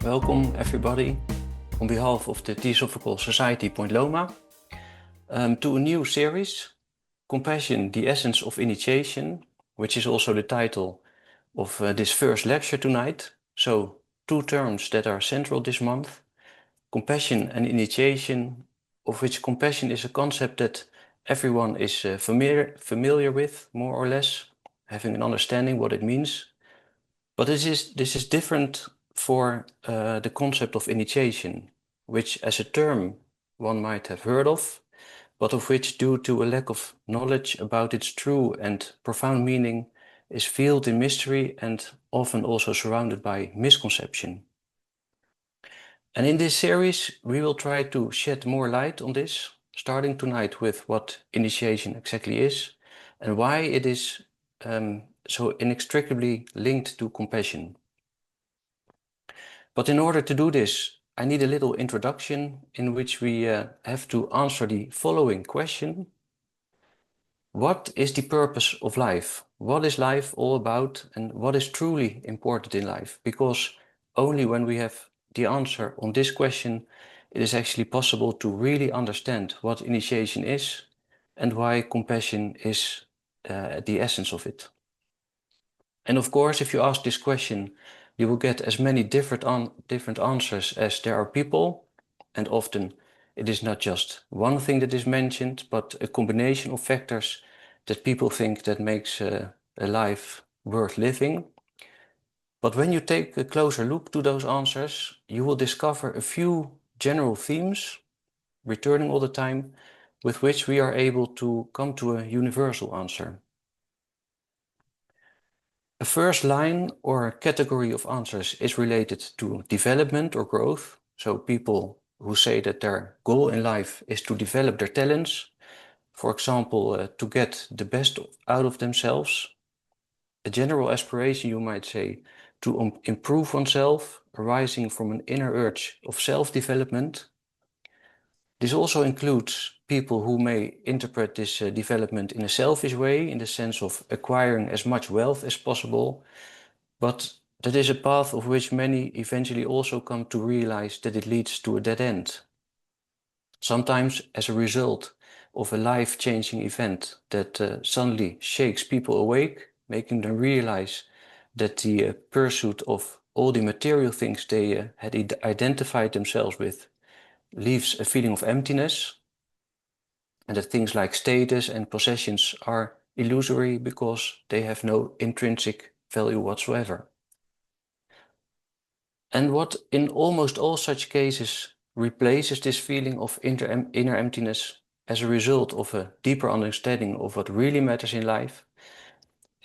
Welcome everybody on behalf of the Theosophical Society Point Loma to a new series, Compassion, the Essence of Initiation, which is also the title of this first lecture tonight. So 2 terms that are central this month, compassion and initiation, of which compassion is a concept that everyone is familiar with, more or less, having an understanding what it means. But this is different for the concept of initiation, which as a term one might have heard of, but of which, due to a lack of knowledge about its true and profound meaning, is veiled in mystery and often also surrounded by misconception. And in this series, we will try to shed more light on this, starting tonight with what initiation exactly is and why it is so inextricably linked to compassion. But in order to do this, I need a little introduction in which we have to answer the following question. What is the purpose of life? What is life all about and what is truly important in life? Because only when we have the answer on this question, it is actually possible to really understand what initiation is and why compassion is the essence of it. And of course, if you ask this question, you will get as many different answers as there are people, and often it is not just one thing that is mentioned, but a combination of factors that people think that makes a life worth living. But when you take a closer look to those answers, you will discover a few general themes, returning all the time, with which we are able to come to a universal answer. A first line or category of answers is related to development or growth. So people who say that their goal in life is to develop their talents, for example, to get the best out of themselves. A general aspiration, you might say, to improve oneself, arising from an inner urge of self-development. This also includes people who may interpret this development in a selfish way, in the sense of acquiring as much wealth as possible. But that is a path of which many eventually also come to realize that it leads to a dead end. Sometimes as a result of a life-changing event that suddenly shakes people awake, making them realize that the pursuit of all the material things they had identified themselves with leaves a feeling of emptiness, and that things like status and possessions are illusory because they have no intrinsic value whatsoever. And what in almost all such cases replaces this feeling of inner emptiness as a result of a deeper understanding of what really matters in life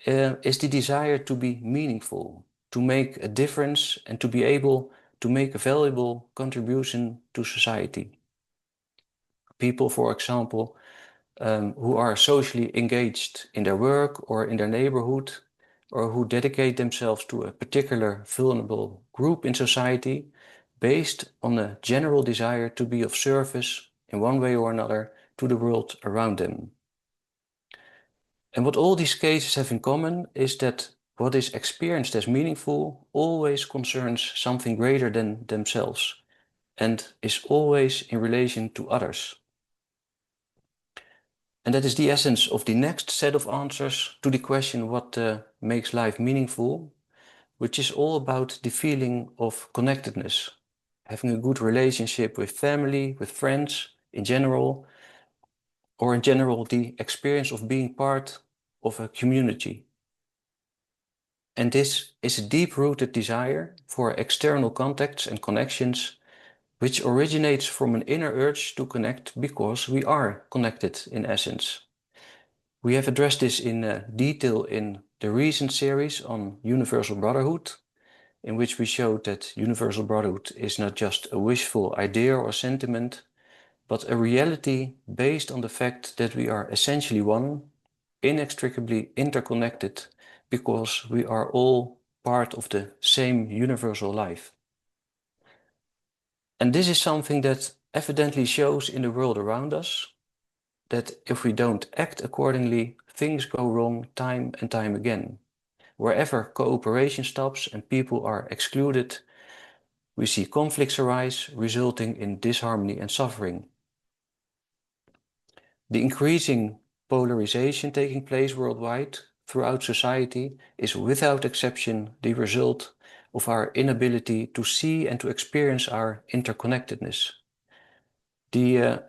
is the desire to be meaningful, to make a difference and to be able to make a valuable contribution to society. People, for example, who are socially engaged in their work or in their neighborhood, or who dedicate themselves to a particular vulnerable group in society based on a general desire to be of service in one way or another to the world around them. And what all these cases have in common is that what is experienced as meaningful always concerns something greater than themselves and is always in relation to others. And that is the essence of the next set of answers to the question what makes life meaningful, which is all about the feeling of connectedness, having a good relationship with family, with friends in general, or in general the experience of being part of a community. And this is a deep-rooted desire for external contacts and connections, which originates from an inner urge to connect because we are connected in essence. We have addressed this in detail in the recent series on Universal Brotherhood, in which we showed that Universal Brotherhood is not just a wishful idea or sentiment, but a reality based on the fact that we are essentially one, inextricably interconnected, because we are all part of the same universal life. And this is something that evidently shows in the world around us, that if we don't act accordingly, things go wrong time and time again. Wherever cooperation stops and people are excluded, we see conflicts arise, resulting in disharmony and suffering. The increasing polarization taking place worldwide throughout society is without exception the result of our inability to see and to experience our interconnectedness. The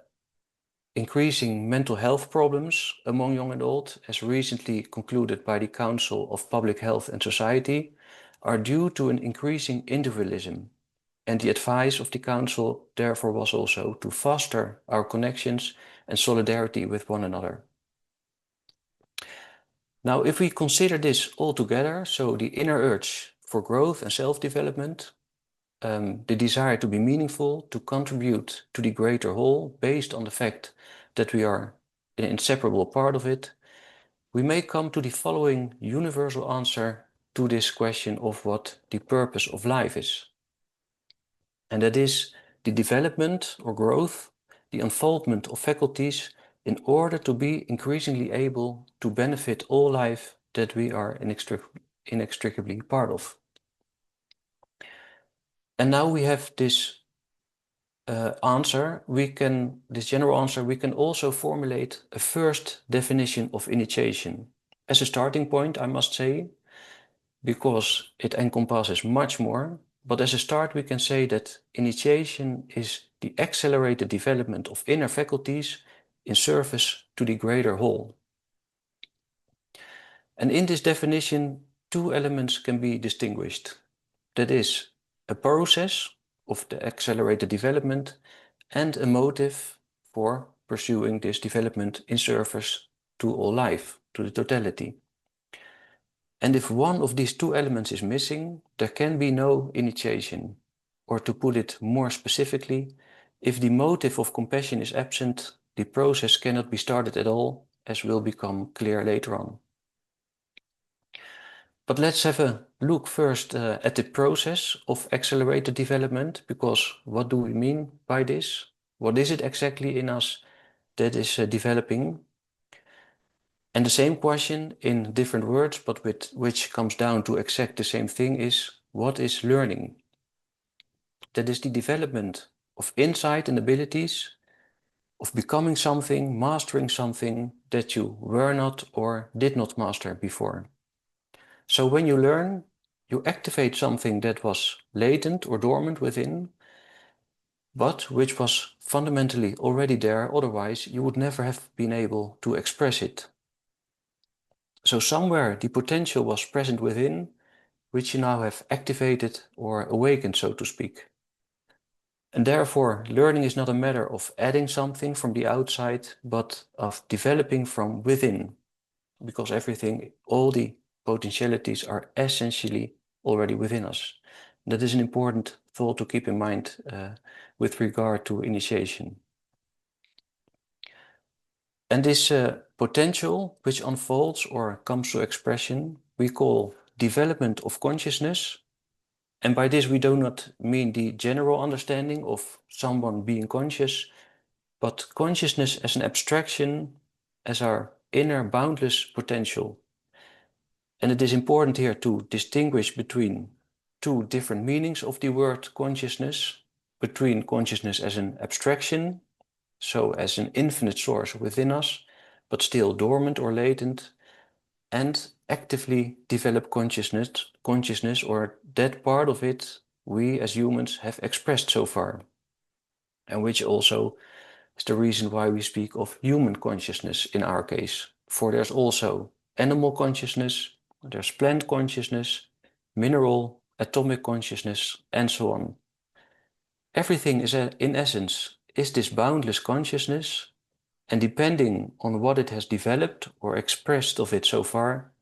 increasing mental health problems among young and old, as recently concluded by the Council of Public Health and Society, are due to an increasing individualism. And the advice of the Council therefore was also to foster our connections and solidarity with one another. Now, if we consider this all together, so the inner urge for growth and self-development, the desire to be meaningful, to contribute to the greater whole based on the fact that we are an inseparable part of it, we may come to the following universal answer to this question of what the purpose of life is. And that is the development or growth, the unfoldment of faculties in order to be increasingly able to benefit all life that we are inextricably part of. And now we have this this general answer, we can also formulate a first definition of initiation. As a starting point, I must say, because it encompasses much more, but as a start we can say that initiation is the accelerated development of inner faculties in service to the greater whole. And in this definition, two elements can be distinguished. That is, a process of the accelerated development and a motive for pursuing this development in service to all life, to the totality. And if one of these two elements is missing, there can be no initiation. Or to put it more specifically, if the motive of compassion is absent, the process cannot be started at all, as will become clear later on. But let's have a look first at the process of accelerated development, because what do we mean by this? What is it exactly in us that is developing? And the same question in different words, but which comes down to exact the same thing, is what is learning? That is the development of insight and abilities, of becoming something, mastering something that you were not or did not master before. So when you learn, you activate something that was latent or dormant within, but which was fundamentally already there, otherwise you would never have been able to express it. So somewhere the potential was present within, which you now have activated or awakened, so to speak. And therefore, learning is not a matter of adding something from the outside, but of developing from within, because all the potentialities are essentially already within us. That is an important thought to keep in mind with regard to initiation. And this potential which unfolds or comes to expression, we call development of consciousness. And by this we do not mean the general understanding of someone being conscious, but consciousness as an abstraction, as our inner boundless potential. And it is important here to distinguish between two different meanings of the word consciousness, between consciousness as an abstraction, so as an infinite source within us, but still dormant or latent, and actively develop consciousness or that part of it we as humans have expressed so far, and which also is the reason why we speak of human consciousness in our case. For there's also animal consciousness, there's plant consciousness, mineral, atomic consciousness, and so on. Everything is, in essence, is this boundless consciousness, and depending on what it has developed or expressed of it so far,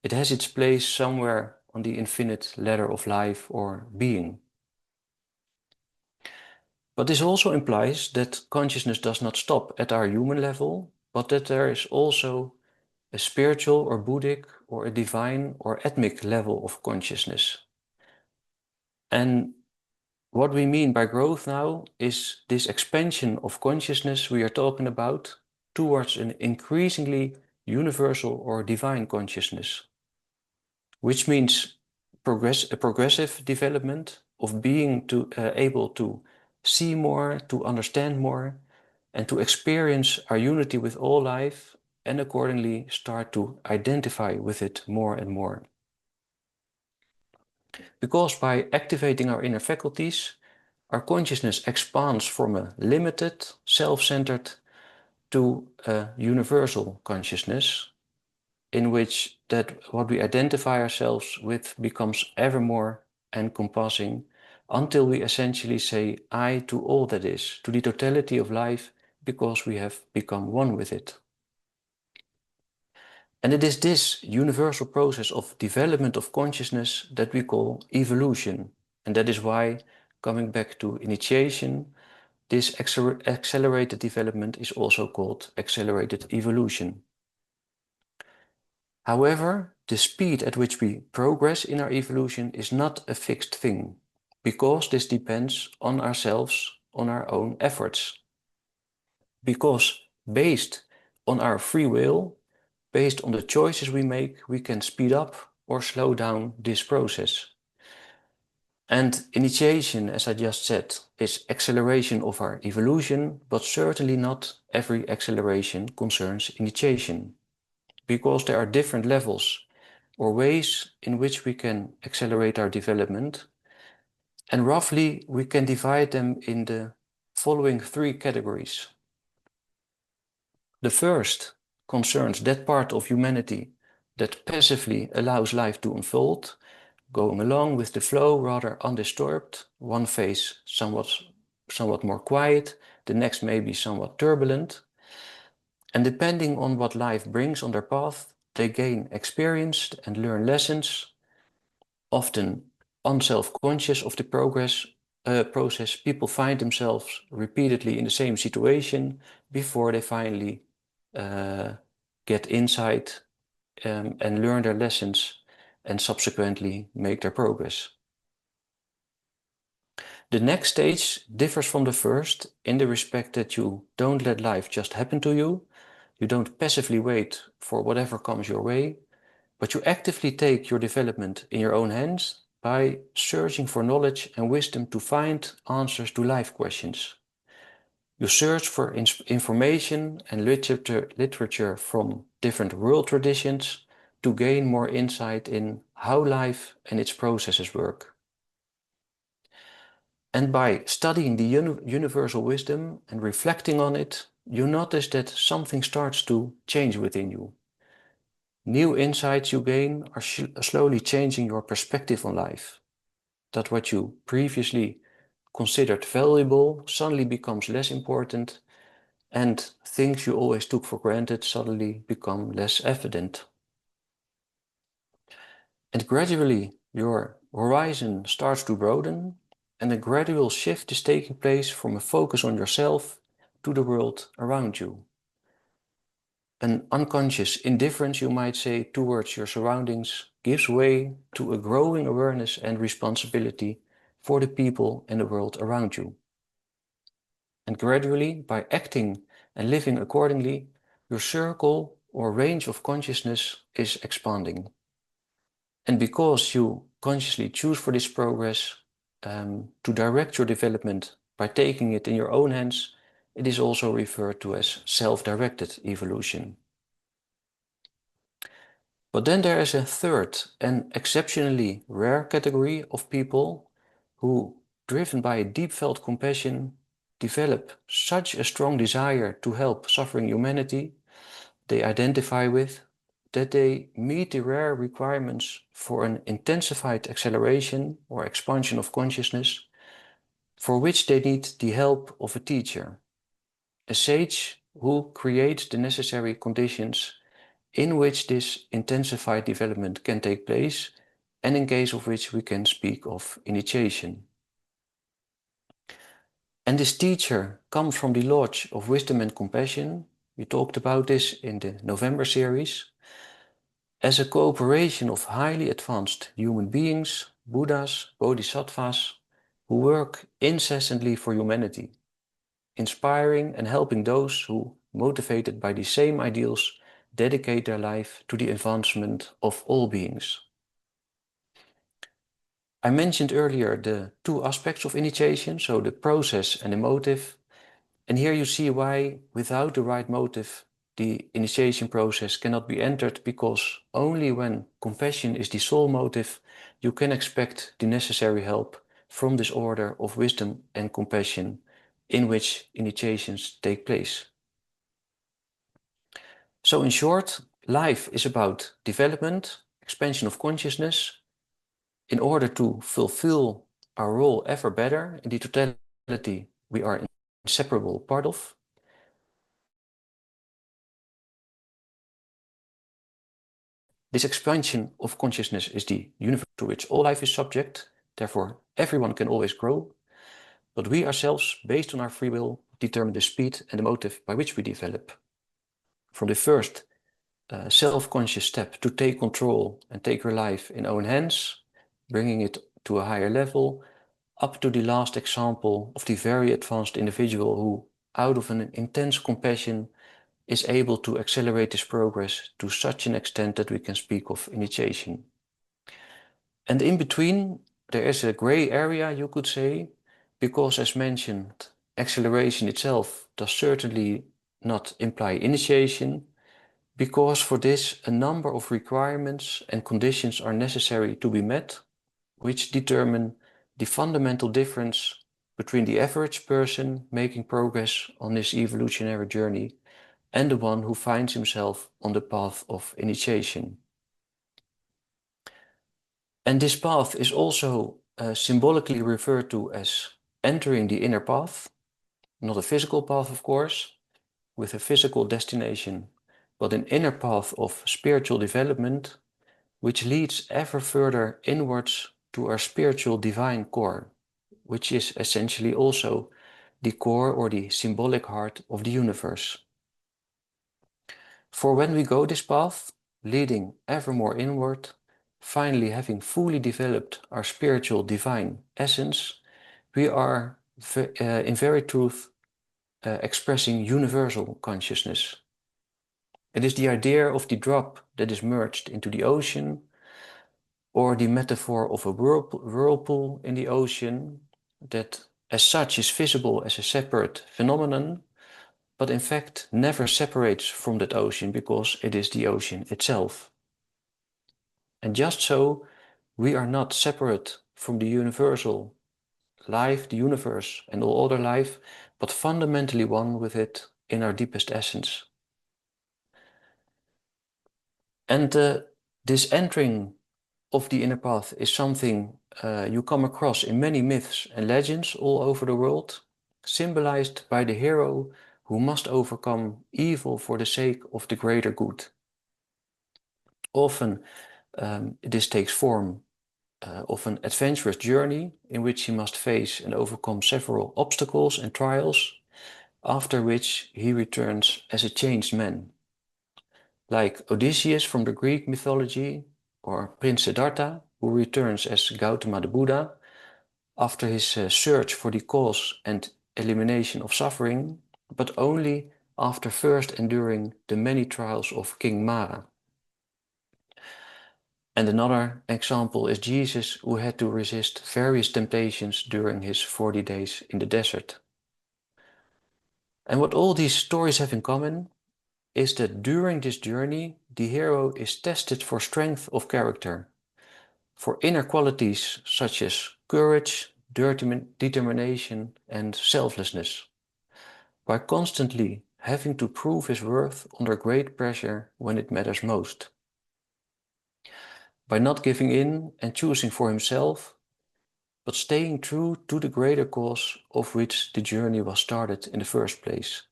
it has its place somewhere on the infinite ladder of life or being. But this also implies that consciousness does not stop at our human level, but that there is also a spiritual or Buddhic or a divine or ethnic level of consciousness. And what we mean by growth now is this expansion of consciousness we are talking about towards an increasingly universal or divine consciousness, which means a progressive development of being able to see more, to understand more, and to experience our unity with all life, and accordingly start to identify with it more and more. Because by activating our inner faculties, our consciousness expands from a limited, self-centered to a universal consciousness, in which that what we identify ourselves with becomes ever more encompassing, until we essentially say I to all that is, to the totality of life, because we have become one with it. And it is this universal process of development of consciousness that we call evolution. And that is why, coming back to initiation, this accelerated development is also called accelerated evolution. However, the speed at which we progress in our evolution is not a fixed thing, because this depends on ourselves, on our own efforts. Because based on our free will, based on the choices we make, we can speed up or slow down this process. And initiation, as I just said, is acceleration of our evolution, but certainly not every acceleration concerns initiation, because there are different levels or ways in which we can accelerate our development. And roughly, we can divide them in the following three categories. The first concerns that part of humanity that passively allows life to unfold, going along with the flow rather undisturbed. One phase somewhat more quiet, the next may be somewhat turbulent. And depending on what life brings on their path, they gain experience and learn lessons, often unself-conscious of the process. People find themselves repeatedly in the same situation before they finally get insight and learn their lessons and subsequently make their progress. The next stage differs from the first in the respect that you don't let life just happen to you. You don't passively wait for whatever comes your way, but you actively take your development in your own hands by searching for knowledge and wisdom to find answers to life questions. You search for information and literature from different world traditions to gain more insight in how life and its processes work. And by studying the universal wisdom and reflecting on it, you notice that something starts to change within you. New insights you gain are slowly changing your perspective on life. That what you previously considered valuable suddenly becomes less important, and things you always took for granted suddenly become less evident. And gradually your horizon starts to broaden, and a gradual shift is taking place from a focus on yourself to the world around you. An unconscious indifference, you might say, towards your surroundings gives way to a growing awareness and responsibility for the people and the world around you. And gradually, by acting and living accordingly, your circle or range of consciousness is expanding. And because you consciously choose for this progress, to direct your development by taking it in your own hands, it is also referred to as self-directed evolution. But then there is a third and exceptionally rare category of people who, driven by a deep felt compassion, develop such a strong desire to help suffering humanity they identify with, that they meet the rare requirements for an intensified acceleration or expansion of consciousness, for which they need the help of a teacher, a sage who creates the necessary conditions in which this intensified development can take place, and in case of which we can speak of initiation. And this teacher comes from the Lodge of Wisdom and Compassion. We talked about this in the November series. As a cooperation of highly advanced human beings, Buddhas, Bodhisattvas, who work incessantly for humanity, inspiring and helping those who, motivated by the same ideals, dedicate their life to the advancement of all beings. I mentioned earlier the two aspects of initiation, so the process and the motive. And here you see why, without the right motive, the initiation process cannot be entered, because only when compassion is the sole motive, you can expect the necessary help from this order of wisdom and compassion in which initiations take place. So in short, life is about development, expansion of consciousness, in order to fulfill our role ever better in the totality we are an inseparable part of. This expansion of consciousness is the universe to which all life is subject, therefore everyone can always grow, but we ourselves, based on our free will, determine the speed and the motive by which we develop. From the first self-conscious step to take control and take your life in own hands, bringing it to a higher level, up to the last example of the very advanced individual who, out of an intense compassion, is able to accelerate this progress to such an extent that we can speak of initiation. And in between, there is a gray area, you could say, because, as mentioned, acceleration itself does certainly not imply initiation, because for this a number of requirements and conditions are necessary to be met, which determine the fundamental difference between the average person making progress on this evolutionary journey and the one who finds himself on the path of initiation. And this path is also symbolically referred to as entering the inner path, not a physical path, of course, with a physical destination, but an inner path of spiritual development, which leads ever further inwards to our spiritual divine core, which is essentially also the core or the symbolic heart of the universe. For when we go this path, leading ever more inward, finally having fully developed our spiritual divine essence, we are in very truth expressing universal consciousness. It is the idea of the drop that is merged into the ocean, or the metaphor of a whirlpool in the ocean that as such is visible as a separate phenomenon, but in fact never separates from that ocean because it is the ocean itself. And just so, we are not separate from the universal life, the universe and all other life, but fundamentally one with it in our deepest essence. And this entering of the inner path is something you come across in many myths and legends all over the world, symbolized by the hero who must overcome evil for the sake of the greater good. Often this takes form of an adventurous journey in which he must face and overcome several obstacles and trials, after which he returns as a changed man. Like Odysseus from the Greek mythology, or Prince Siddhartha, who returns as Gautama the Buddha after his search for the cause and elimination of suffering, but only after first enduring the many trials of King Mara. And another example is Jesus, who had to resist various temptations during his 40 days in the desert. And what all these stories have in common is that during this journey, the hero is tested for strength of character, for inner qualities such as courage, determination, and selflessness, by constantly having to prove his worth under great pressure when it matters most. By not giving in and choosing for himself, but staying true to the greater cause of which the journey was started in the first place.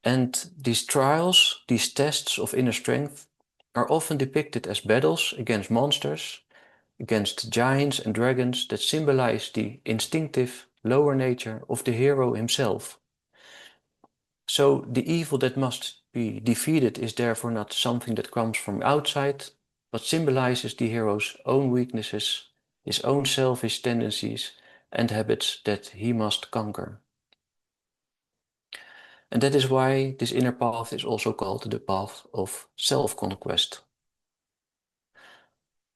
And these trials, these tests of inner strength, are often depicted as battles against monsters, against giants and dragons that symbolize the instinctive lower nature of the hero himself. So the evil that must be defeated is therefore not something that comes from outside, but symbolizes the hero's own weaknesses, his own selfish tendencies and habits that he must conquer. And that is why this inner path is also called the path of self-conquest.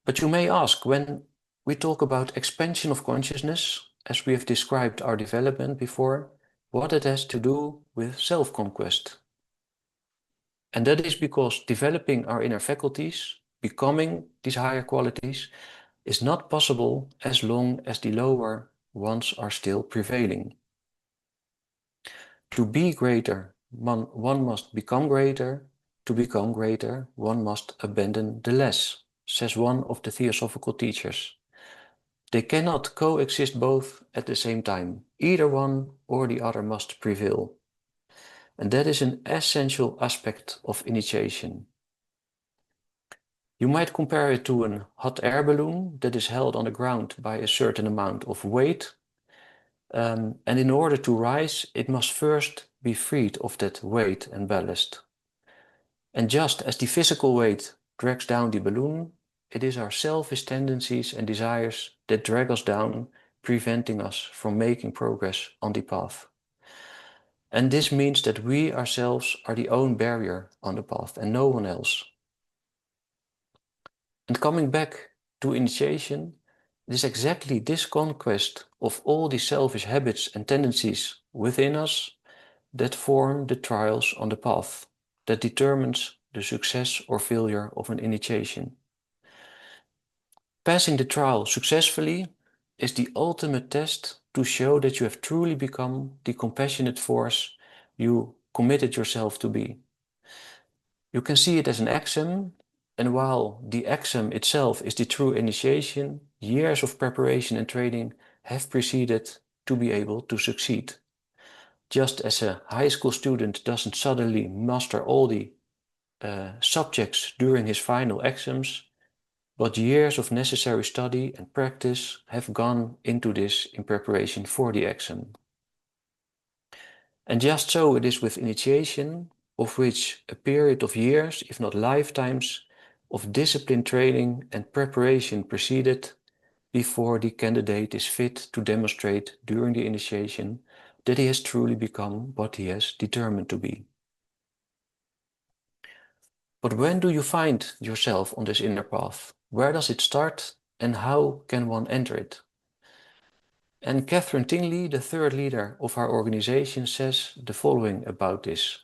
But you may ask, when we talk about expansion of consciousness, as we have described our development before, what it has to do with self-conquest. And that is because developing our inner faculties, becoming these higher qualities, is not possible as long as the lower ones are still prevailing. To be greater, one must become greater. To become greater, one must abandon the less, says one of the Theosophical teachers. They cannot coexist both at the same time. Either one or the other must prevail. And that is an essential aspect of initiation. You might compare it to a hot air balloon that is held on the ground by a certain amount of weight. And in order to rise, it must first be freed of that weight and ballast. And just as the physical weight drags down the balloon, it is our selfish tendencies and desires that drag us down, preventing us from making progress on the path. And this means that we ourselves are the own barrier on the path and no one else. And coming back to initiation, it is exactly this conquest of all the selfish habits and tendencies within us that form the trials on the path, that determines the success or failure of an initiation. Passing the trial successfully is the ultimate test to show that you have truly become the compassionate force you committed yourself to be. You can see it as an axiom, and while the axiom itself is the true initiation, years of preparation and training have preceded to be able to succeed. Just as a high school student doesn't suddenly master all the subjects during his final exams, but years of necessary study and practice have gone into this in preparation for the exam. And just so it is with initiation, of which a period of years, if not lifetimes, of disciplined training and preparation preceded before the candidate is fit to demonstrate during the initiation that he has truly become what he has determined to be. But when do you find yourself on this inner path? Where does it start and how can one enter it? And Catherine Tingley, the third leader of our organization, says the following about this.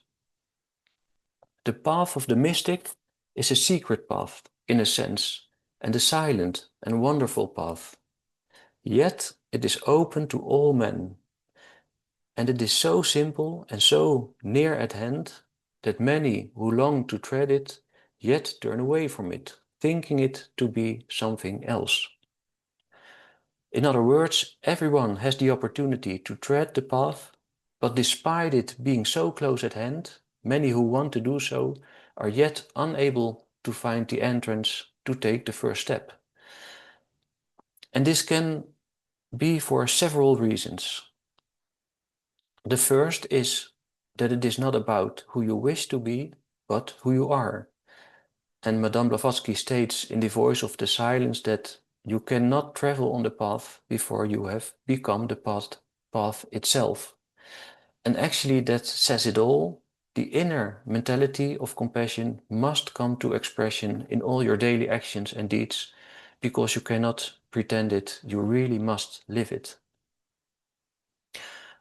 The path of the mystic is a secret path, in a sense, and a silent and wonderful path. Yet it is open to all men. And it is so simple and so near at hand that many who long to tread it yet turn away from it, thinking it to be something else. In other words, everyone has the opportunity to tread the path, but despite it being so close at hand, many who want to do so are yet unable to find the entrance to take the first step. And this can be for several reasons. The first is that it is not about who you wish to be, but who you are. And Madame Blavatsky states in The Voice of the Silence that you cannot travel on the path before you have become the path itself. And actually that says it all. The inner mentality of compassion must come to expression in all your daily actions and deeds, because you cannot pretend it, you really must live it.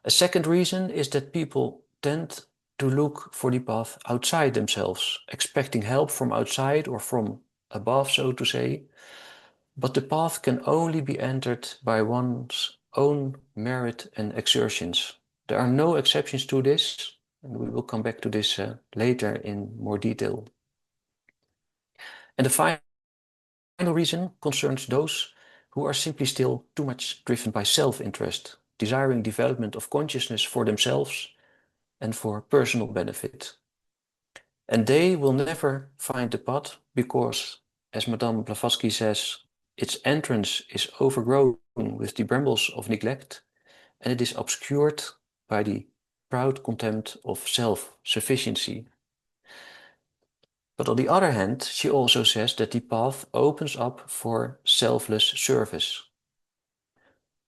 A second reason is that people tend to look for the path outside themselves, expecting help from outside or from above, so to say. But the path can only be entered by one's own merit and exertions. There are no exceptions to this, and we will come back to this later in more detail. And the final reason concerns those who are simply still too much driven by self-interest, desiring development of consciousness for themselves and for personal benefit. And they will never find the path because, as Madame Blavatsky says, its entrance is overgrown with the brambles of neglect, and it is obscured by the proud contempt of self-sufficiency. But on the other hand, she also says that the path opens up for selfless service.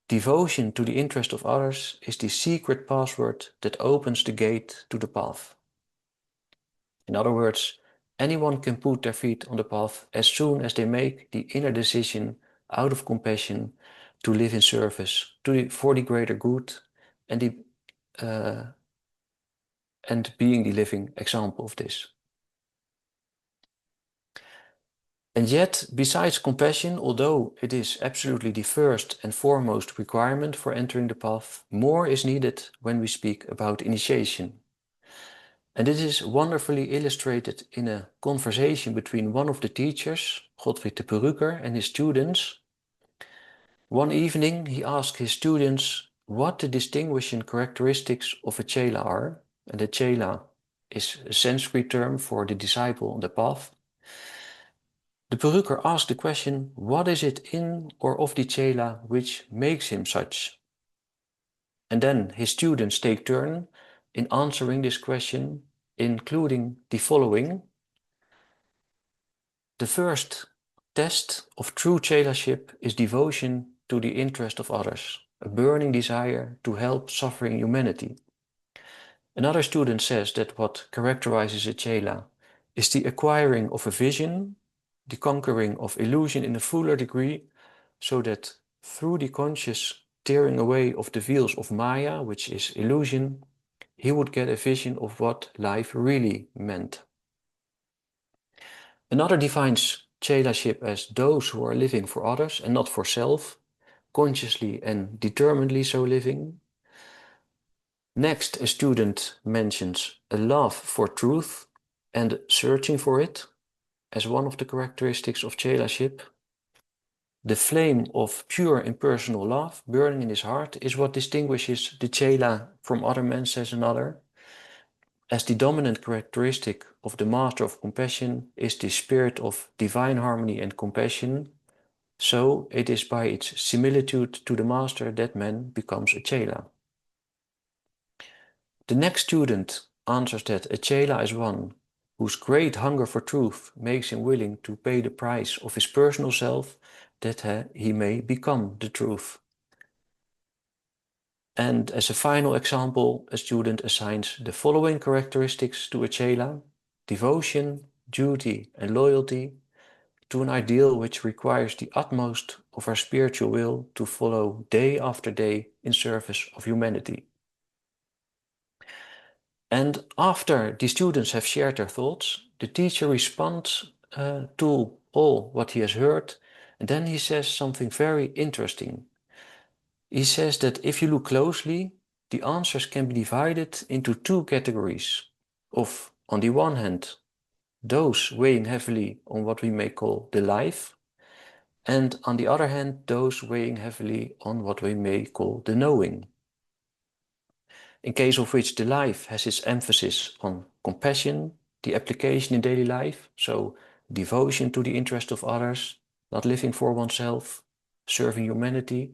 Devotion to the interest of others is the secret password that opens the gate to the path. In other words, anyone can put their feet on the path as soon as they make the inner decision out of compassion to live in service for the greater good and being the living example of this. And yet, besides compassion, although it is absolutely the first and foremost requirement for entering the path, more is needed when we speak about initiation. And this is wonderfully illustrated in a conversation between one of the teachers, Godfried de Perucker, and his students. One evening, he asked his students what the distinguishing characteristics of a Chela are. And the Chela is a Sanskrit term for the disciple on the path. The Perucker asked the question, what is it in or of the Chela which makes him such? And then his students take turn in answering this question, including the following. The first test of true Chelaship is devotion to the interest of others, a burning desire to help suffering humanity. Another student says that what characterizes a Chela is the acquiring of a vision, the conquering of illusion in a fuller degree, so that through the conscious tearing away of the veils of Maya, which is illusion, he would get a vision of what life really meant. Another defines Chelaship as those who are living for others and not for self, consciously and determinedly so living. Next, a student mentions a love for truth and searching for it as one of the characteristics of Chelaship. The flame of pure impersonal love burning in his heart is what distinguishes the Chela from other men, says another. As the dominant characteristic of the master of compassion is the spirit of divine harmony and compassion, so it is by its similitude to the master that man becomes a Chela. The next student answers that a Chela is one whose great hunger for truth makes him willing to pay the price of his personal self that he may become the truth. And as a final example, a student assigns the following characteristics to a Chela: devotion, duty, and loyalty to an ideal which requires the utmost of our spiritual will to follow day after day in service of humanity. And after the students have shared their thoughts, the teacher responds to all what he has heard, and then he says something very interesting. He says that if you look closely, the answers can be divided into two categories of, on the one hand, those weighing heavily on what we may call the life, and on the other hand, those weighing heavily on what we may call the knowing. In case of which the life has its emphasis on compassion, the application in daily life, so devotion to the interest of others, not living for oneself, serving humanity,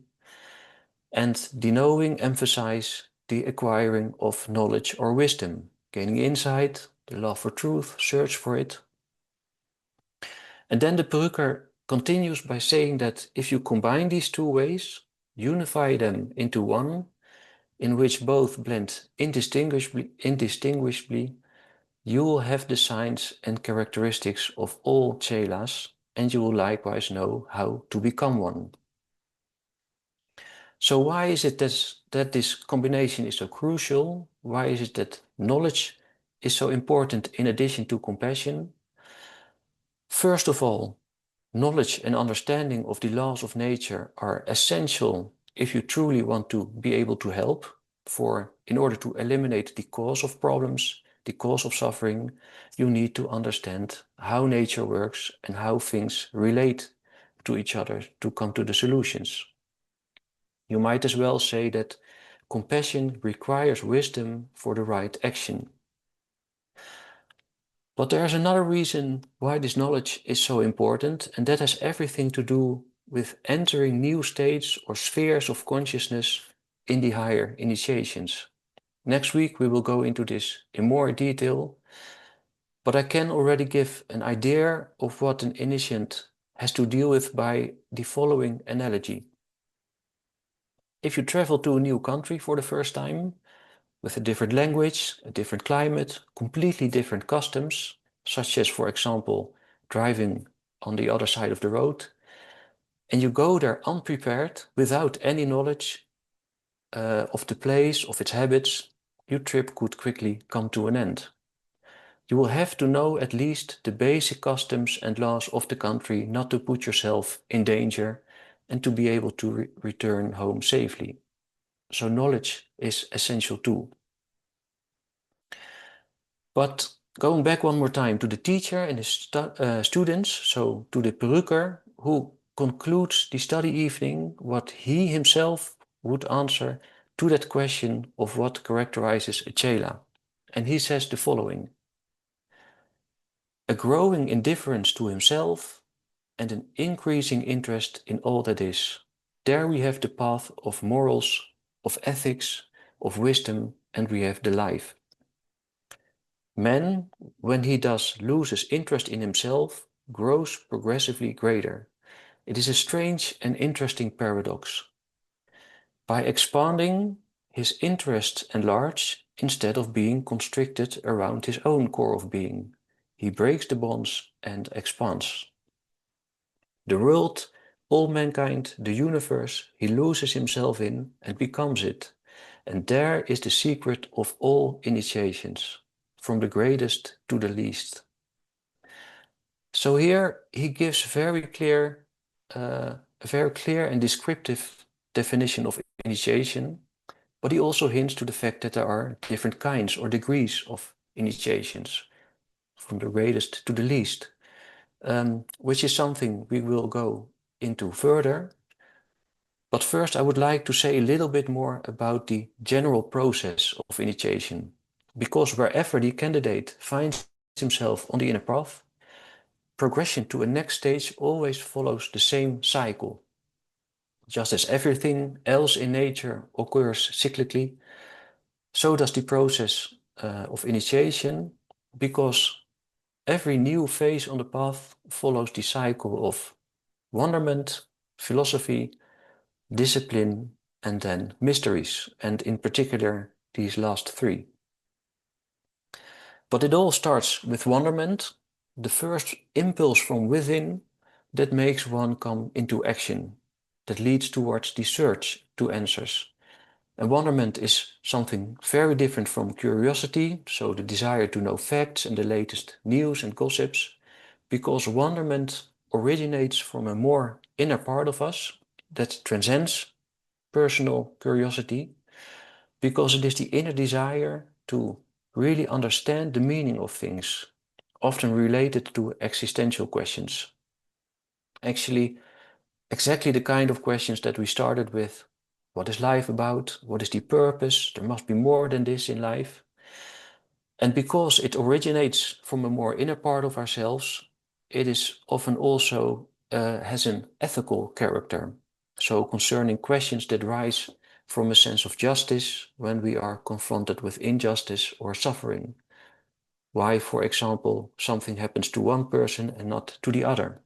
and the knowing emphasize the acquiring of knowledge or wisdom, gaining insight, the love for truth, search for it. And then the Perucker continues by saying that if you combine these two ways, unify them into one, in which both blend indistinguishably, you will have the signs and characteristics of all Chelas, and you will likewise know how to become one. So why is it that this combination is so crucial? Why is it that knowledge is so important in addition to compassion? First of all, knowledge and understanding of the laws of nature are essential if you truly want to be able to help, in order to eliminate the cause of problems, the cause of suffering, you need to understand how nature works and how things relate to each other to come to the solutions. You might as well say that compassion requires wisdom for the right action. But there's another reason why this knowledge is so important, and that has everything to do with entering new states or spheres of consciousness in the higher initiations. Next week we will go into this in more detail, but I can already give an idea of what an initiant has to deal with by the following analogy. If you travel to a new country for the first time, with a different language, a different climate, completely different customs, such as, for example, driving on the other side of the road, and you go there unprepared, without any knowledge of the place, of its habits, your trip could quickly come to an end. You will have to know at least the basic customs and laws of the country not to put yourself in danger and to be able to return home safely. So knowledge is essential too. But going back one more time to the teacher and his students, so to the peruker who concludes the study evening, what he himself would answer to that question of what characterizes a chela. And he says the following: a growing indifference to himself and an increasing interest in all that is. There we have the path of morals, of ethics, of wisdom, and we have the life. Man, when he thus loses interest in himself, grows progressively greater. It is a strange and interesting paradox. By expanding, his interests enlarge instead of being constricted around his own core of being. He breaks the bonds and expands. The world, all mankind, the universe, he loses himself in and becomes it. And there is the secret of all initiations, from the greatest to the least. So here he gives a very clear and descriptive definition of initiation, but he also hints to the fact that there are different kinds or degrees of initiations, from the greatest to the least, which is something we will go into further. But first I would like to say a little bit more about the general process of initiation, because wherever the candidate finds himself on the inner path, progression to a next stage always follows the same cycle. Just as everything else in nature occurs cyclically, so does the process of initiation, because every new phase on the path follows the cycle of wonderment, philosophy, discipline, and then mysteries, and in particular these last three. But it all starts with wonderment, the first impulse from within that makes one come into action, that leads towards the search to answers. And wonderment is something very different from curiosity, so the desire to know facts and the latest news and gossips, because wonderment originates from a more inner part of us that transcends personal curiosity, because it is the inner desire to really understand the meaning of things, often related to existential questions. Actually, exactly the kind of questions that we started with. What is life about? What is the purpose? There must be more than this in life. And because it originates from a more inner part of ourselves, it is often also has an ethical character. So concerning questions that rise from a sense of justice when we are confronted with injustice or suffering. Why, for example, something happens to one person and not to the other.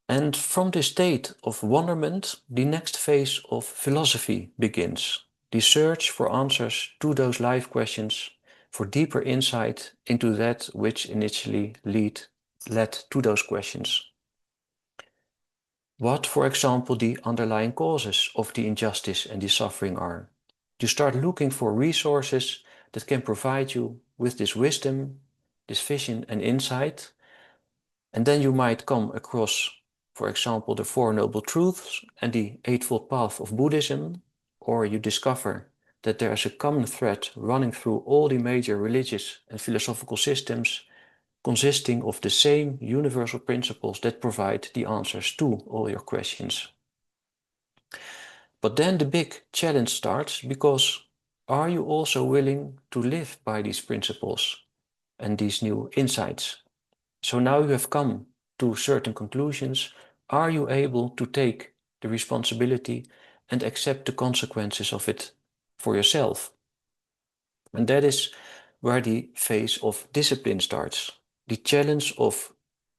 And from this state of wonderment, the next phase of philosophy begins. The search for answers to those life questions, for deeper insight into that which initially led to those questions. What, for example, the underlying causes of the injustice and the suffering are. You start looking for resources that can provide you with this wisdom, this vision and insight. And then you might come across, for example, the Four Noble Truths and the Eightfold Path of Buddhism, or you discover that there is a common thread running through all the major religious and philosophical systems, consisting of the same universal principles that provide the answers to all your questions. But then the big challenge starts, because are you also willing to live by these principles and these new insights? So now you have come to certain conclusions. Are you able to take the responsibility and accept the consequences of it for yourself? And that is where the phase of discipline starts. The challenge of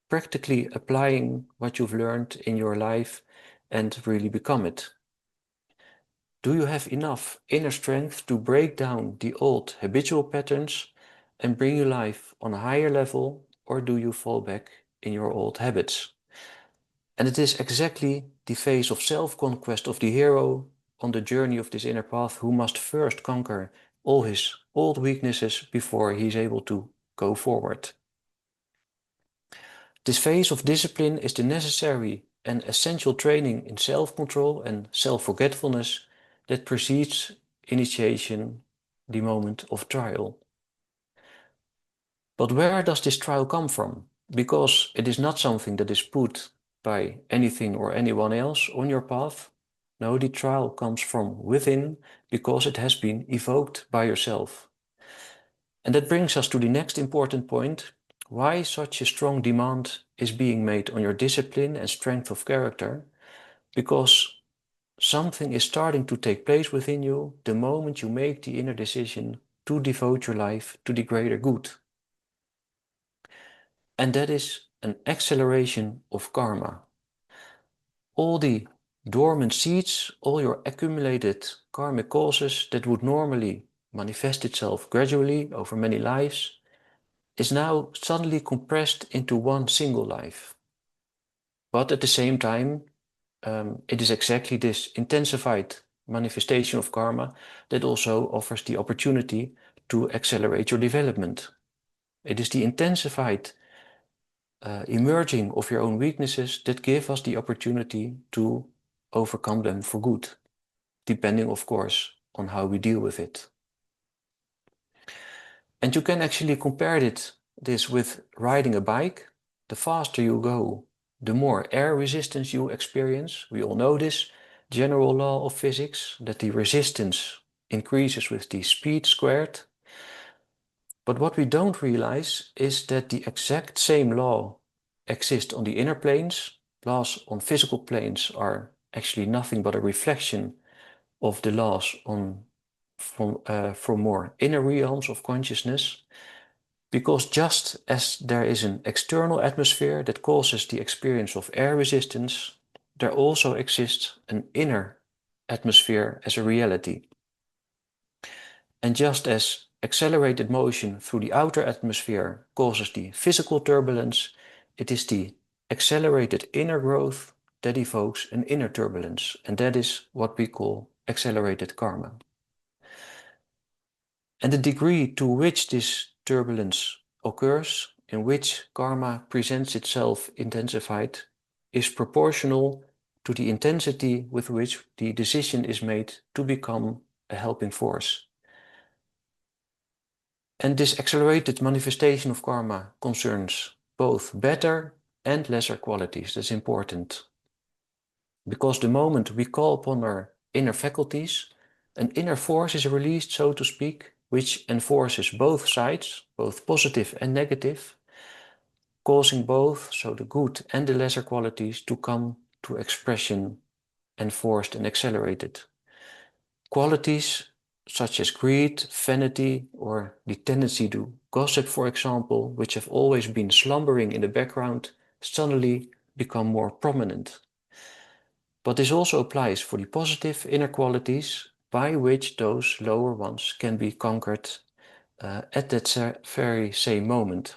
practically applying what you've learned in your life and really become it. Do you have enough inner strength to break down the old habitual patterns and bring your life on a higher level, or do you fall back in your old habits? And it is exactly the phase of self-conquest of the hero on the journey of this inner path who must first conquer all his old weaknesses before he is able to go forward. This phase of discipline is the necessary and essential training in self-control and self-forgetfulness that precedes initiation, the moment of trial. But where does this trial come from? Because it is not something that is put by anything or anyone else on your path. No, the trial comes from within because it has been evoked by yourself. And that brings us to the next important point, why such a strong demand is being made on your discipline and strength of character. Because something is starting to take place within you the moment you make the inner decision to devote your life to the greater good. And that is an acceleration of karma. All the dormant seeds, all your accumulated karmic causes that would normally manifest itself gradually over many lives, is now suddenly compressed into one single life. But at the same time, it is exactly this intensified manifestation of karma that also offers the opportunity to accelerate your development. It is the intensified emerging of your own weaknesses that give us the opportunity to overcome them for good, depending, of course, on how we deal with it. And you can actually compare this with riding a bike. The faster you go, the more air resistance you experience. We all know this general law of physics, that the resistance increases with the speed squared. But what we don't realize is that the exact same law exists on the inner planes. Laws on physical planes are actually nothing but a reflection of the laws from more inner realms of consciousness. Because just as there is an external atmosphere that causes the experience of air resistance, there also exists an inner atmosphere as a reality. And just as accelerated motion through the outer atmosphere causes the physical turbulence, it is the accelerated inner growth that evokes an inner turbulence, and that is what we call accelerated karma. And the degree to which this turbulence occurs, in which karma presents itself intensified, is proportional to the intensity with which the decision is made to become a helping force. And this accelerated manifestation of karma concerns both better and lesser qualities. That's important. Because the moment we call upon our inner faculties, an inner force is released, so to speak, which enforces both sides, both positive and negative, causing both, so the good and the lesser qualities, to come to expression, enforced and accelerated. Qualities such as greed, vanity, or the tendency to gossip, for example, which have always been slumbering in the background, suddenly become more prominent. But this also applies for the positive inner qualities by which those lower ones can be conquered at that very same moment,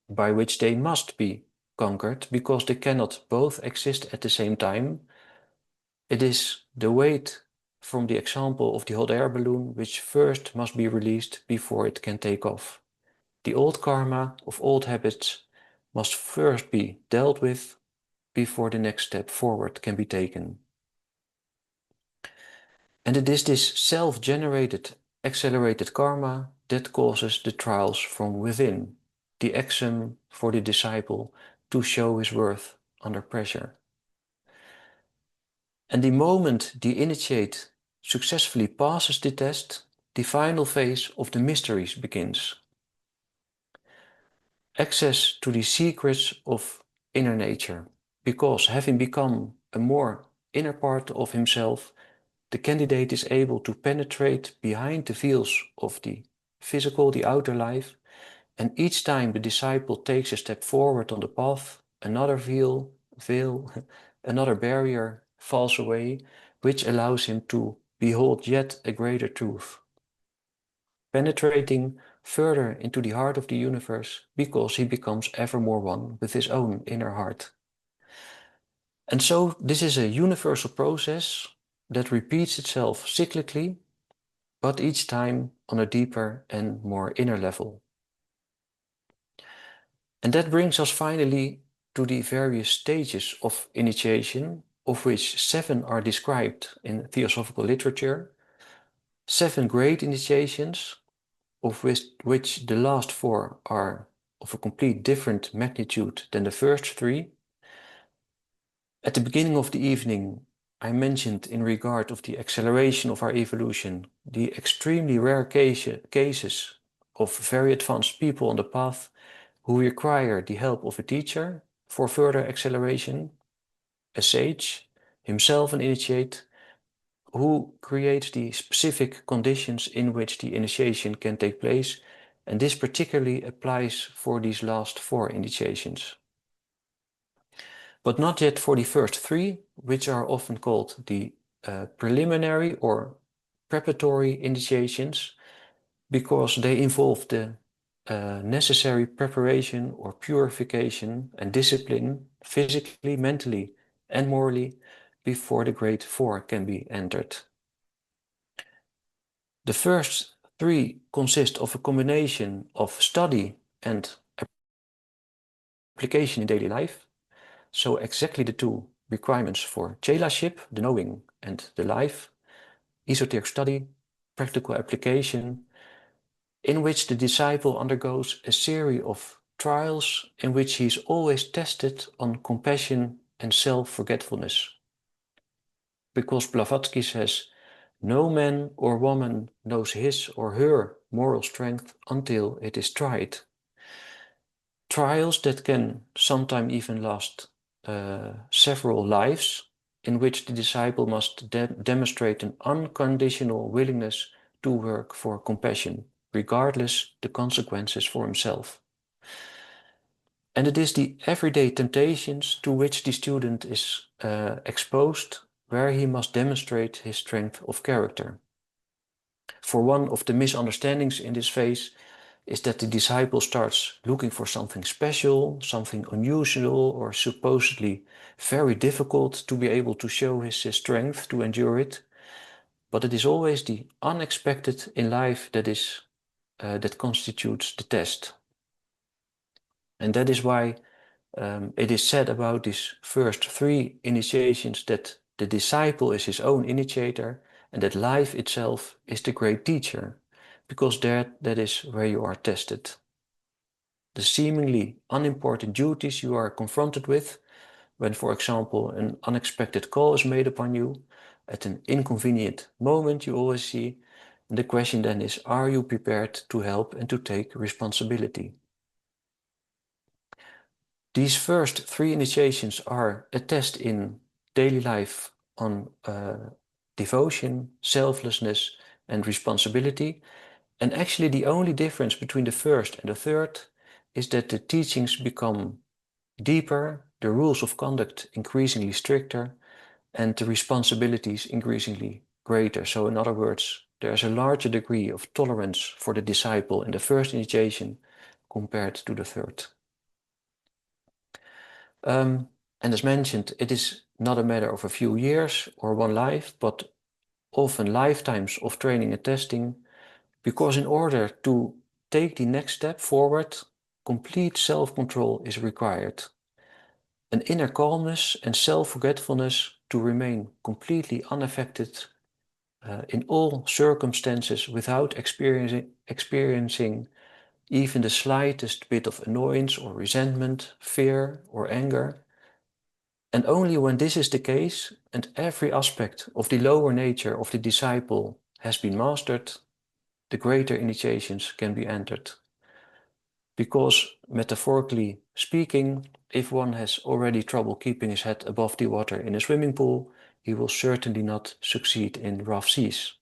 by which they must be conquered because they cannot both exist at the same time. It is the weight from the example of the hot air balloon which first must be released before it can take off. The old karma of old habits must first be dealt with before the next step forward can be taken. And it is this self-generated, accelerated karma that causes the trials from within, the exam for the disciple to show his worth under pressure. And the moment the initiate successfully passes the test, the final phase of the mysteries begins. Access to the secrets of inner nature, because having become a more inner part of himself, the candidate is able to penetrate behind the veils of the physical, the outer life, and each time the disciple takes a step forward on the path, another veil, another barrier falls away, which allows him to behold yet a greater truth, penetrating further into the heart of the universe because he becomes ever more one with his own inner heart. And so this is a universal process that repeats itself cyclically, but each time on a deeper and more inner level. And that brings us finally to the various stages of initiation, of which 7 are described in Theosophical literature. 7 great initiations, of which the last 4 are of a complete different magnitude than the first 3. At the beginning of the evening, I mentioned in regard of the acceleration of our evolution, the extremely rare cases of very advanced people on the path who require the help of a teacher for further acceleration, a sage, himself an initiate, who creates the specific conditions in which the initiation can take place, and this particularly applies for these last 4 initiations. But not yet for the first 3, which are often called the preliminary or preparatory initiations, because they involve the necessary preparation or purification and discipline, physically, mentally, and morally, before the great 4 can be entered. The first 3 consist of a combination of study and application in daily life. So exactly the 2 requirements for Chelaship, the knowing and the life, esoteric study, practical application, in which the disciple undergoes a series of trials in which he is always tested on compassion and self-forgetfulness. Because Blavatsky says, no man or woman knows his or her moral strength until it is tried. Trials that can sometimes even last several lives, in which the disciple must demonstrate an unconditional willingness to work for compassion, regardless the consequences for himself. And it is the everyday temptations to which the student is exposed, where he must demonstrate his strength of character. For one of the misunderstandings in this phase is that the disciple starts looking for something special, something unusual, or supposedly very difficult to be able to show his strength to endure it. But it is always the unexpected in life that constitutes the test. And that is why it is said about these first 3 initiations that the disciple is his own initiator and that life itself is the great teacher, because that is where you are tested. The seemingly unimportant duties you are confronted with when, for example, an unexpected call is made upon you at an inconvenient moment, you always see. And the question then is, are you prepared to help and to take responsibility? These first 3 initiations are a test in daily life on devotion, selflessness, and responsibility. And actually the only difference between the first and the third is that the teachings become deeper, the rules of conduct increasingly stricter, and the responsibilities increasingly greater. So in other words, there's a larger degree of tolerance for the disciple in the first initiation compared to the third. And as mentioned, it is not a matter of a few years or one life, but often lifetimes of training and testing, because in order to take the next step forward, complete self-control is required. An inner calmness and self-forgetfulness to remain completely unaffected in all circumstances without experiencing even the slightest bit of annoyance or resentment, fear or anger. And only when this is the case and every aspect of the lower nature of the disciple has been mastered, the greater initiations can be entered. Because, metaphorically speaking, if one has already trouble keeping his head above the water in a swimming pool, he will certainly not succeed in rough seas.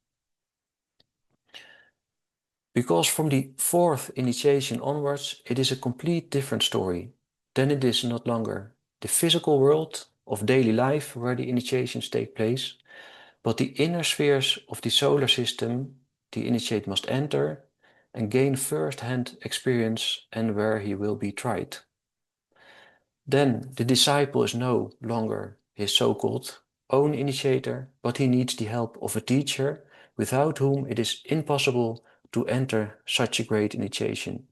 Because from the 4th initiation onwards, it is a complete different story. Then it is not longer the physical world of daily life where the initiations take place, but the inner spheres of the solar system the initiate must enter and gain first-hand experience, and where he will be tried. Then the disciple is no longer his so-called own initiator, but he needs the help of a teacher without whom it is impossible to enter such a great initiation.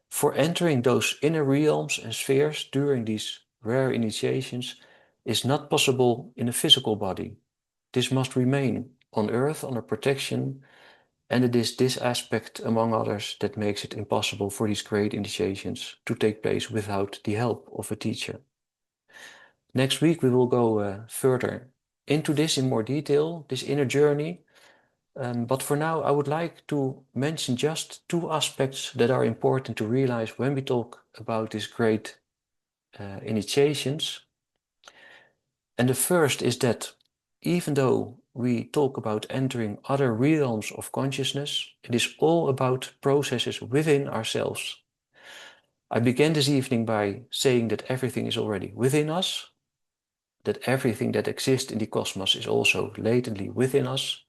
For entering those inner realms and spheres during these rare initiations is not possible in a physical body. This must remain on earth under protection, and it is this aspect, among others, that makes it impossible for these great initiations to take place without the help of a teacher. Next week we will go further into this in more detail, this inner journey. But for now, I would like to mention just two aspects that are important to realize when we talk about these great initiations. And the first is that even though we talk about entering other realms of consciousness, it is all about processes within ourselves. I began this evening by saying that everything is already within us, that everything that exists in the cosmos is also latently within us.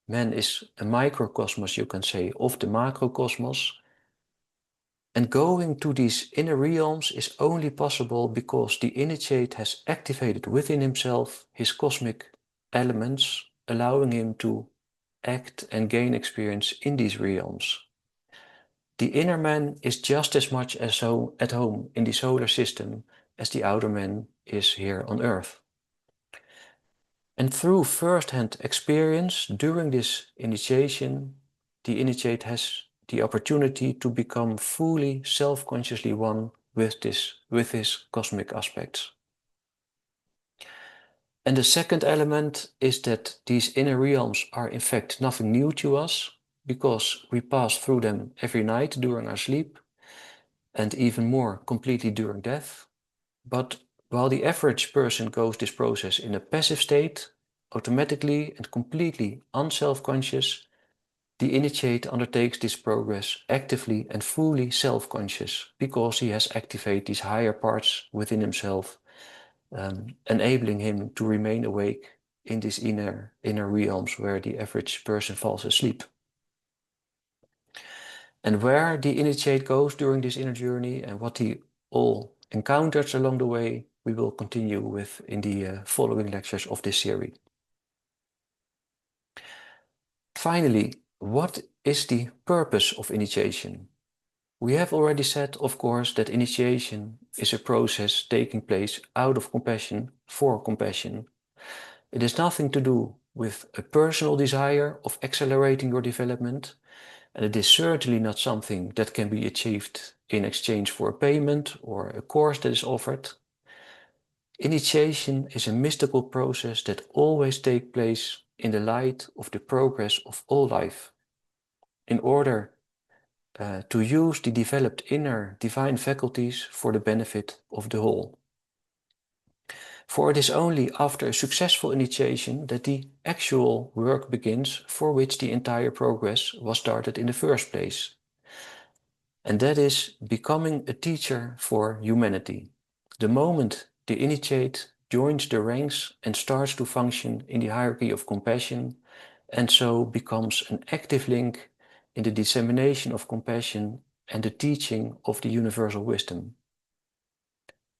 Man is a microcosmos, you can say, of the macrocosmos. And going to these inner realms is only possible because the initiate has activated within himself his cosmic elements, allowing him to act and gain experience in these realms. The inner man is just as much as at home in the solar system as the outer man is here on Earth. And through first-hand experience during this initiation, the initiate has the opportunity to become fully self-consciously one with his cosmic aspects. And the second element is that these inner realms are in fact nothing new to us, because we pass through them every night during our sleep, and even more completely during death. But while the average person goes this process in a passive state, automatically and completely unself-conscious, the initiate undertakes this progress actively and fully self-conscious, because he has activated these higher parts within himself, enabling him to remain awake in these inner realms where the average person falls asleep. And where the initiate goes during this inner journey and what he all encounters along the way, we will continue with in the following lectures of this series. Finally, what is the purpose of initiation? We have already said, of course, that initiation is a process taking place out of compassion for compassion. It has nothing to do with a personal desire of accelerating your development, and it is certainly not something that can be achieved in exchange for a payment or a course that is offered. Initiation is a mystical process that always takes place in the light of the progress of all life, in order to use the developed inner divine faculties for the benefit of the whole. For it is only after a successful initiation that the actual work begins for which the entire progress was started in the first place. And that is becoming a teacher for humanity. The moment the initiate joins the ranks and starts to function in the hierarchy of compassion, and so becomes an active link in the dissemination of compassion and the teaching of the universal wisdom.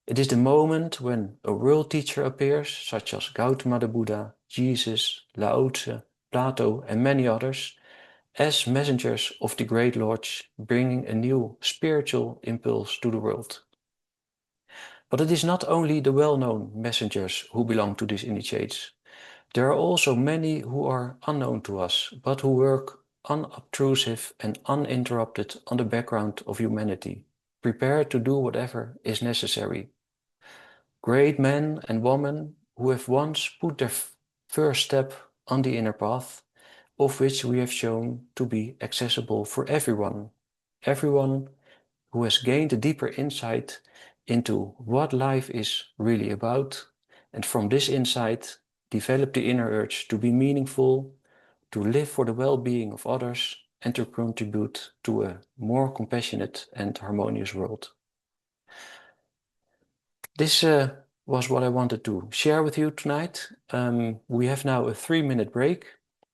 It is the moment when a world teacher appears, such as Gautama the Buddha, Jesus, Lao Tzu, Plato, and many others, as messengers of the Great Lords, bringing a new spiritual impulse to the world. But it is not only the well-known messengers who belong to these initiates. There are also many who are unknown to us, but who work unobtrusive and uninterrupted on the background of humanity, prepared to do whatever is necessary. Great men and women who have once put their first step on the inner path, of which we have shown to be accessible for everyone. Everyone who has gained a deeper insight into what life is really about, and from this insight develop the inner urge to be meaningful, to live for the well-being of others, and to contribute to a more compassionate and harmonious world. This was what I wanted to share with you tonight. We have now a 3-minute break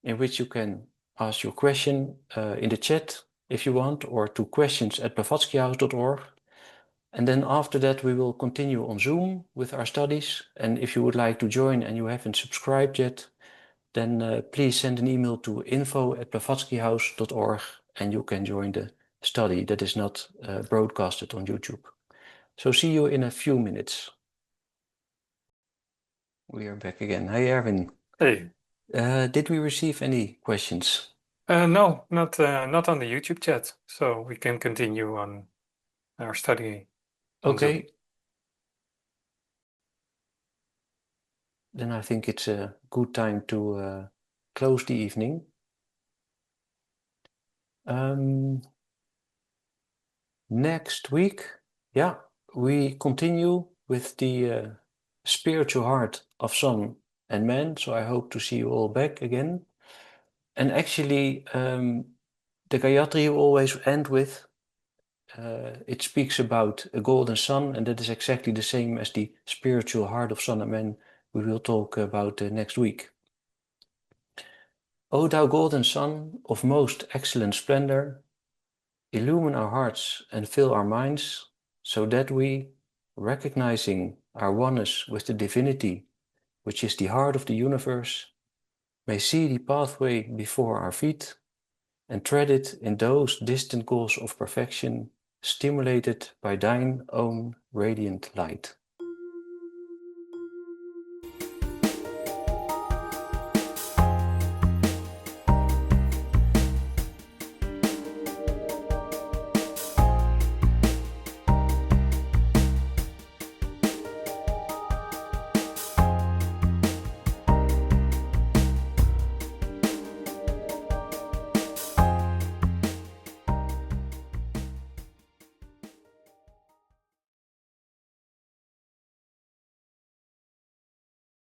in which you can ask your question in the chat if you want, or to questions@blavatskyhouse.org. And then after that, we will continue on Zoom with our studies. And if you would like to join and you haven't subscribed yet, then please send an email to info@blavatskyhouse.org and you can join the study that is not broadcasted on YouTube. So see you in a few minutes. We are back again. Hi, Erwin. Hey. Did we receive any questions? No, not on the YouTube chat. So we can continue on our study on Zoom. Okay. Then I think it's a good time to close the evening. Next week, yeah, we continue with the spiritual heart of sun and man. So I hope to see you all back again. And actually, the Gayatri you always end with, it speaks about a golden sun, and that is exactly the same as the spiritual heart of sun and man we will talk about next week. O thou golden sun of most excellent splendor, illumine our hearts and fill our minds, so that we, recognizing our oneness with the divinity, which is the heart of the universe, may see the pathway before our feet and tread it in those distant goals of perfection, stimulated by thine own radiant light.